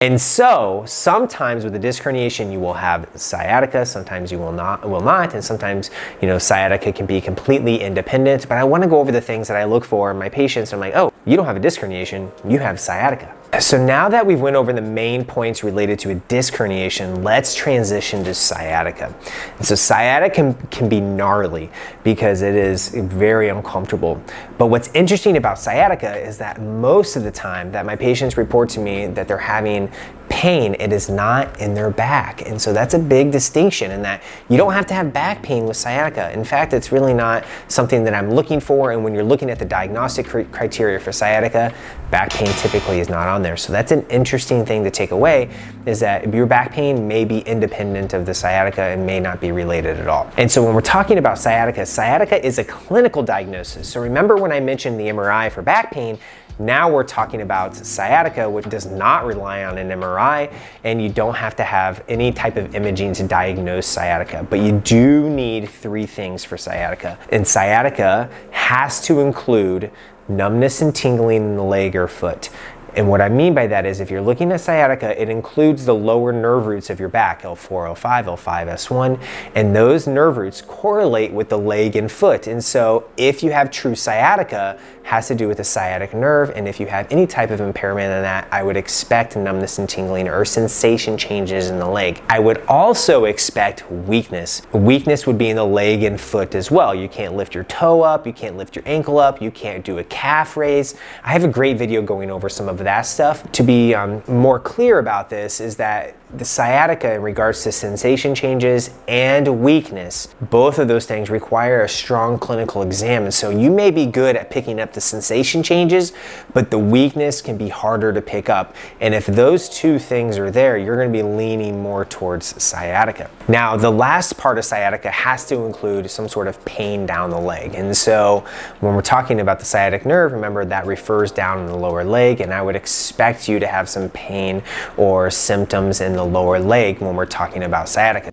And so sometimes with a disc herniation, you will have sciatica, sometimes you will not, and sometimes, sciatica can be completely independent. But I want to go over the things that I look for in my patients. I'm like, oh, you don't have a disc herniation, you have sciatica. So now that we've went over the main points related to a disc herniation, let's transition to sciatica. And so sciatica can be gnarly because it is very uncomfortable. But what's interesting about sciatica is that most of the time that my patients report to me that they're having pain, it is not in their back. And so that's a big distinction in that you don't have to have back pain with sciatica. In fact, it's really not something that I'm looking for. And when you're looking at the diagnostic criteria for sciatica, back pain typically is not on there. So that's an interesting thing to take away, is that your back pain may be independent of the sciatica and may not be related at all. And so when we're talking about sciatica, sciatica is a clinical diagnosis. So remember when I mentioned the MRI for back pain, now we're talking about sciatica, which does not rely on an MRI, and you don't have to have any type of imaging to diagnose sciatica. But you do need 3 things for sciatica. And sciatica has to include numbness and tingling in the leg or foot. And what I mean by that is if you're looking at sciatica, it includes the lower nerve roots of your back, L4, L5, L5, S1, and those nerve roots correlate with the leg and foot. And so if you have true sciatica, it has to do with the sciatic nerve, and if you have any type of impairment in that, I would expect numbness and tingling or sensation changes in the leg. I would also expect weakness. Weakness would be in the leg and foot as well. You can't lift your toe up, you can't lift your ankle up, you can't do a calf raise. I have a great video going over some of that stuff. To be more clear about this is that the sciatica in regards to sensation changes and weakness, both of those things require a strong clinical exam. And so you may be good at picking up the sensation changes, but the weakness can be harder to pick up. And if those 2 things are there, you're going to be leaning more towards sciatica. Now, the last part of sciatica has to include some sort of pain down the leg. And so when we're talking about the sciatic nerve, remember that refers down in the lower leg, and I would expect you to have some pain or symptoms in the lower leg when we're talking about sciatica.